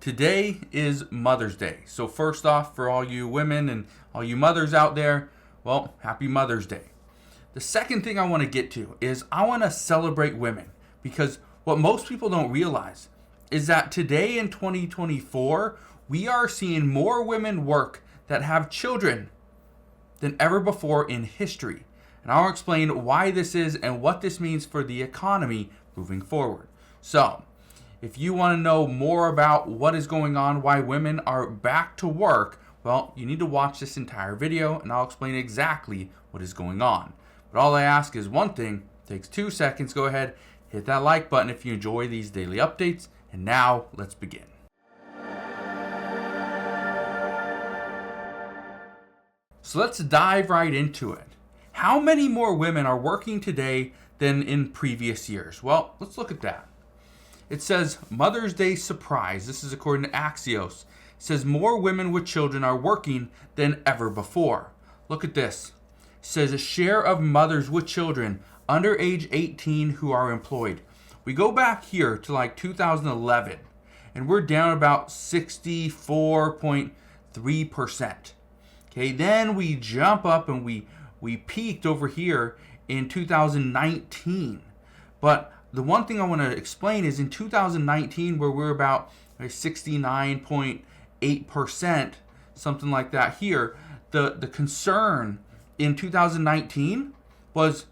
Today is Mother's Day. So first off, for all you women and all you mothers out there, well, happy Mother's Day. The second thing I want to get to is I want to celebrate women, because what most people don't realize is that today in 2024, we are seeing more women work that have children than ever before in history. And I'll explain why this is and what this means for the economy moving forward. So, if you want to know more about what is going on, why women are back to work, well, you need to watch this entire video and I'll explain exactly what is going on. But all I ask is one thing, takes 2 seconds, go ahead, hit that like button if you enjoy these daily updates, and now let's begin. So let's dive right into it. How many more women are working today than in previous years? Well, let's look at that. It says Mother's Day surprise. This is according to Axios. It says more women with children are working than ever before. Look at this. It says a share of mothers with children under age 18 who are employed. We go back here to like 2011 and we're down about 64.3%. Okay, then we jump up and we peaked over here in 2019. But the one thing I want to explain is in 2019, where we're about 69.8%, something like that here, the concern in 2019 was,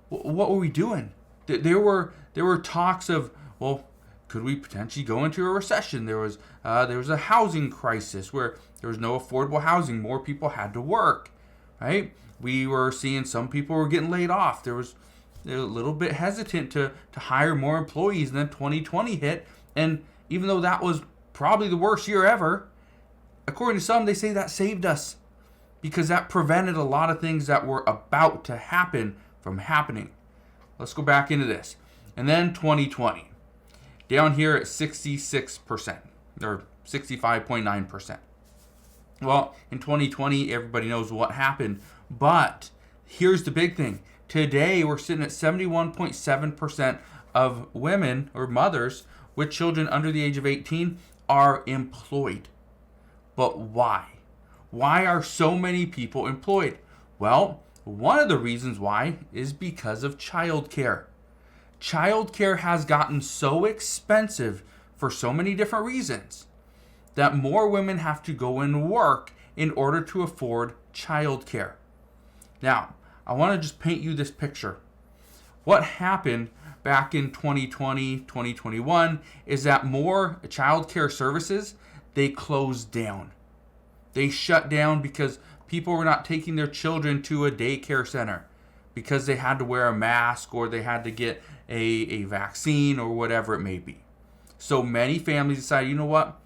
what were we doing? There were talks of, well, could we potentially go into a recession? There was a housing crisis where there was no affordable housing. More people had to work, right? We were seeing some people were getting laid off. They were a little bit hesitant to hire more employees, and then 2020 hit. And even though that was probably the worst year ever, according to some, they say that saved us because that prevented a lot of things that were about to happen from happening. Let's go back into this. And then 2020, down here at 66% or 65.9%. Well, in 2020, everybody knows what happened, but here's the big thing. Today, we're sitting at 71.7% of women or mothers with children under the age of 18 are employed. But why? Why are so many people employed? Well, one of the reasons why is because of childcare. Childcare has gotten so expensive for so many different reasons that more women have to go and work in order to afford childcare. Now, I want to just paint you this picture. What happened back in 2020, 2021 is that more childcare services, they closed down. They shut down because people were not taking their children to a daycare center because they had to wear a mask or they had to get a vaccine or whatever it may be. So many families decided, you know what?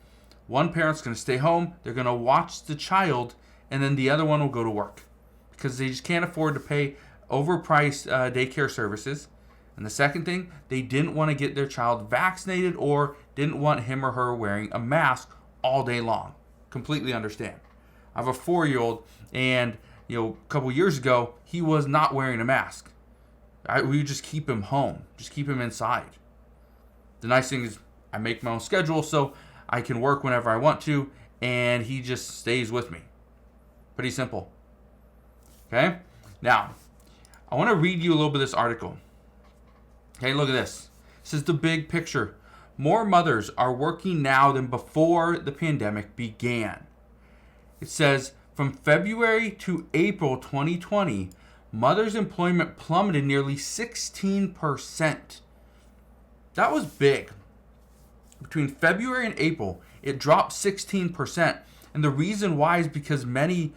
One parent's going to stay home, they're going to watch the child, and then the other one will go to work because they just can't afford to pay overpriced daycare services. And the second thing, they didn't want to get their child vaccinated or didn't want him or her wearing a mask all day long. Completely understand. I have a 4-year-old, and a couple years ago, he was not wearing a mask. We would just keep him home, just keep him inside. The nice thing is I make my own schedule so I can work whenever I want to, and he just stays with me. Pretty simple. Okay? Now, I want to read you a little bit of this article. Okay, look at this. This is the big picture. More mothers are working now than before the pandemic began. It says, from February to April 2020, mothers' employment plummeted nearly 16%. That was big. Between February and April, it dropped 16%. And the reason why is because many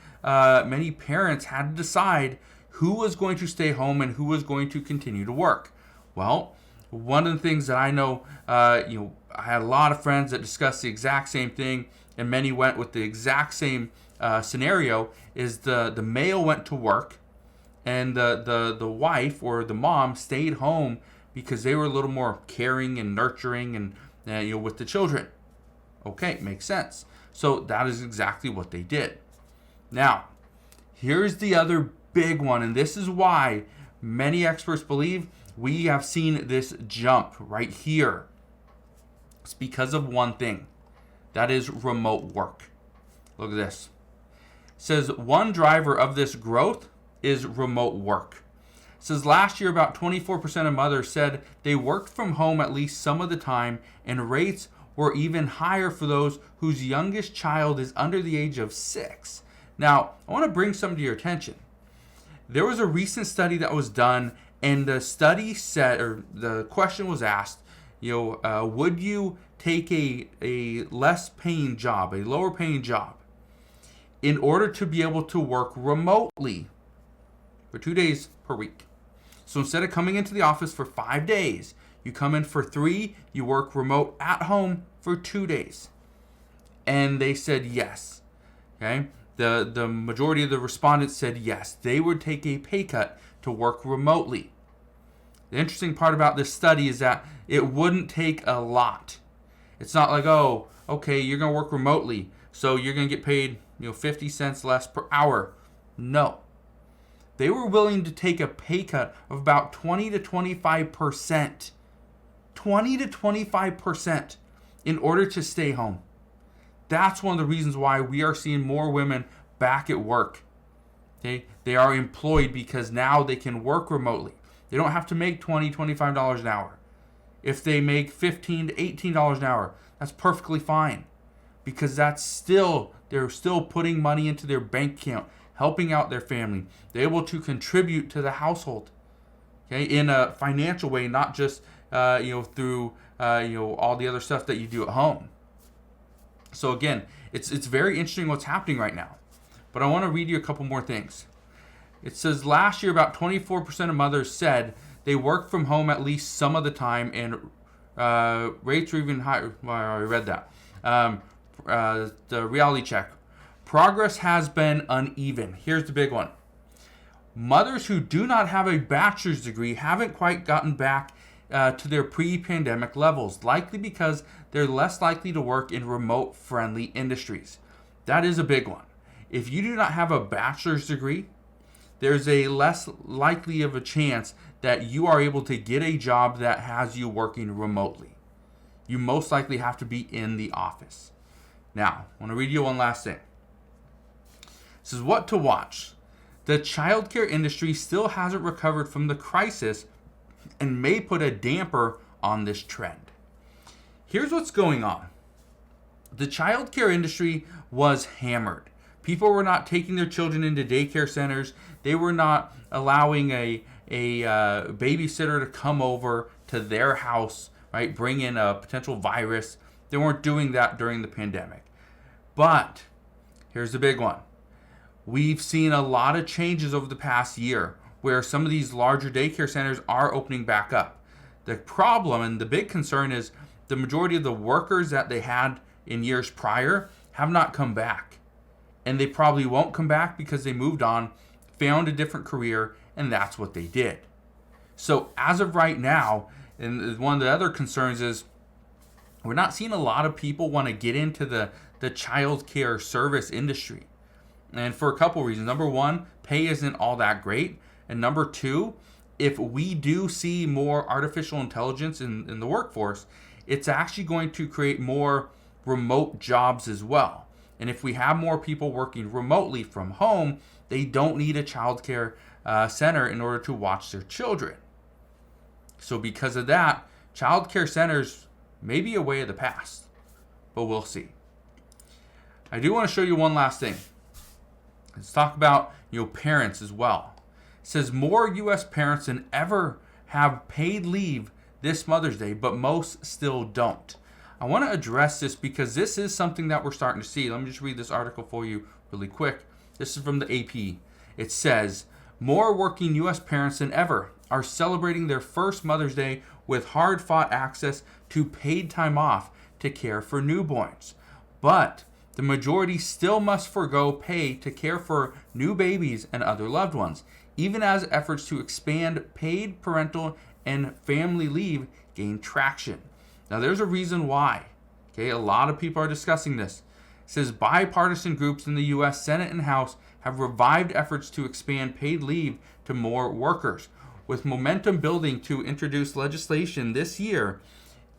parents had to decide who was going to stay home and who was going to continue to work. Well, one of the things that I know, I had a lot of friends that discussed the exact same thing, and many went with the exact same scenario, is the male went to work, and the wife or the mom stayed home because they were a little more caring and nurturing and with the children. Okay, makes sense. So that is exactly what they did. Now, here's the other big one, and this is why many experts believe we have seen this jump right here. It's because of one thing. That is remote work. Look at this. It says one driver of this growth is remote work. It says last year about 24% of mothers said they worked from home at least some of the time, and rates were even higher for those whose youngest child is under the age of 6. Now, I want to bring something to your attention. There was a recent study that was done, and the study said, or the question was asked, would you take a less paying job, a lower paying job, in order to be able to work remotely for 2 days per week? So instead of coming into the office for 5 days, you come in for 3, you work remote at home for 2 days. And they said yes. Okay? The majority of the respondents said yes. They would take a pay cut to work remotely. The interesting part about this study is that it wouldn't take a lot. It's not like, oh, okay, you're going to work remotely, so you're going to get paid 50 cents less per hour. No. They were willing to take a pay cut of about 20 to 25%. 20 to 25% in order to stay home. That's one of the reasons why we are seeing more women back at work. Okay? They are employed because now they can work remotely. They don't have to make $20, $25 an hour. If they make $15 to $18 an hour, that's perfectly fine. Because they're still putting money into their bank account, helping out their family. They're able to contribute to the household, okay, in a financial way, not just through all the other stuff that you do at home. So again, it's very interesting what's happening right now. But I want to read you a couple more things. It says last year about 24% of mothers said they worked from home at least some of the time, and rates are even higher. Well, I already read that. The reality check. Progress has been uneven. Here's the big one. Mothers who do not have a bachelor's degree haven't quite gotten back to their pre-pandemic levels, likely because they're less likely to work in remote-friendly industries. That is a big one. If you do not have a bachelor's degree, there's a less likely of a chance that you are able to get a job that has you working remotely. You most likely have to be in the office. Now, I want to read you one last thing. This is what to watch. The childcare industry still hasn't recovered from the crisis and may put a damper on this trend. Here's what's going on. The childcare industry was hammered. People were not taking their children into daycare centers. They were not allowing a babysitter to come over to their house, right? Bring in a potential virus. They weren't doing that during the pandemic. But here's the big one. We've seen a lot of changes over the past year where some of these larger daycare centers are opening back up. The problem and the big concern is the majority of the workers that they had in years prior have not come back. And they probably won't come back because they moved on, found a different career, and that's what they did. So as of right now, and one of the other concerns is we're not seeing a lot of people want to get into the child care service industry. And for a couple reasons. Number one, pay isn't all that great. And number two, if we do see more artificial intelligence in the workforce, it's actually going to create more remote jobs as well. And if we have more people working remotely from home, they don't need a child care center in order to watch their children. So because of that, child care centers may be a way of the past, but we'll see. I do want to show you one last thing. Let's talk about parents as well. It says more U.S. parents than ever have paid leave this Mother's Day, but most still don't. I want to address this because this is something that we're starting to see. Let me just read this article for you really quick. This is from the AP. It says, more working U.S. parents than ever are celebrating their first Mother's Day with hard-fought access to paid time off to care for newborns. But the majority still must forgo pay to care for new babies and other loved ones, even as efforts to expand paid parental and family leave gain traction. Now, there's a reason why. Okay, a lot of people are discussing this. It says bipartisan groups in the U.S. Senate and House have revived efforts to expand paid leave to more workers. With momentum building to introduce legislation this year,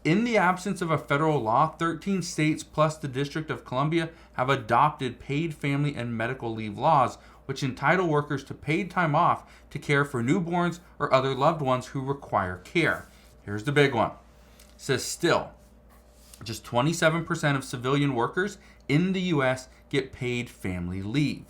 In the absence of a federal law, 13 states plus the District of Columbia have adopted paid family and medical leave laws, which entitle workers to paid time off to care for newborns or other loved ones who require care. Here's the big one. It says still, just 27% of civilian workers in the U.S. get paid family leave.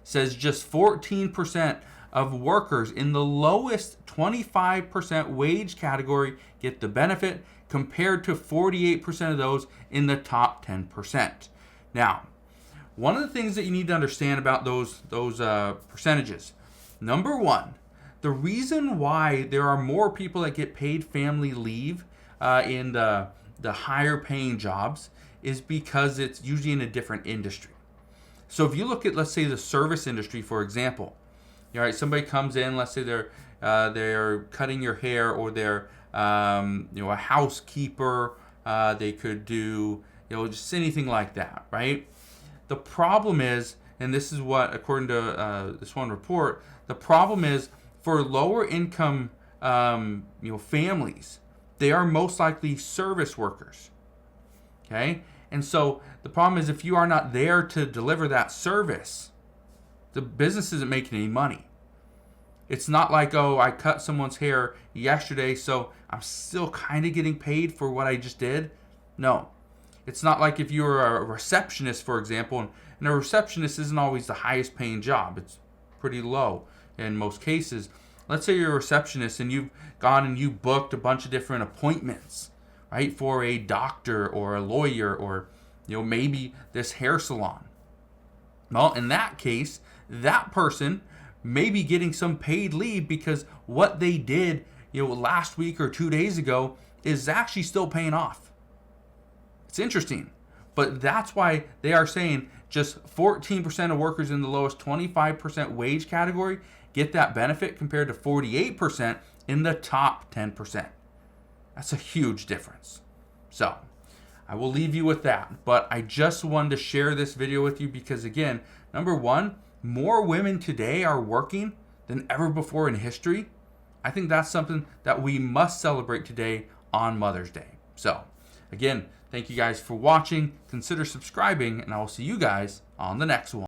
It says just 14% of workers in the lowest 25% wage category get the benefit, compared to 48% of those in the top 10%. Now, one of the things that you need to understand about those percentages, number one, the reason why there are more people that get paid family leave in the higher paying jobs is because it's usually in a different industry. So if you look at, let's say, the service industry, for example, all right, somebody comes in, let's say they're cutting your hair, or they're a housekeeper. They could do just anything like that, right? The problem is, and this is what, according to this one report, the problem is for lower income families, they are most likely service workers. Okay, and so the problem is, if you are not there to deliver that service, the business isn't making any money. It's not like, oh, I cut someone's hair yesterday, so I'm still kind of getting paid for what I just did. No. It's not like if you're a receptionist, for example, and a receptionist isn't always the highest paying job. It's pretty low in most cases. Let's say you're a receptionist and you've gone and you booked a bunch of different appointments, right, for a doctor or a lawyer, or maybe this hair salon. Well, in that case, that person may be getting some paid leave because what they did, last week or 2 days ago is actually still paying off. It's interesting, but that's why they are saying just 14% of workers in the lowest 25% wage category get that benefit, compared to 48% in the top 10%. That's a huge difference. So I will leave you with that, but I just wanted to share this video with you because, again, number one, more women today are working than ever before in history. I think that's something that we must celebrate today on Mother's Day. So, again, thank you guys for watching. Consider subscribing, and I will see you guys on the next one.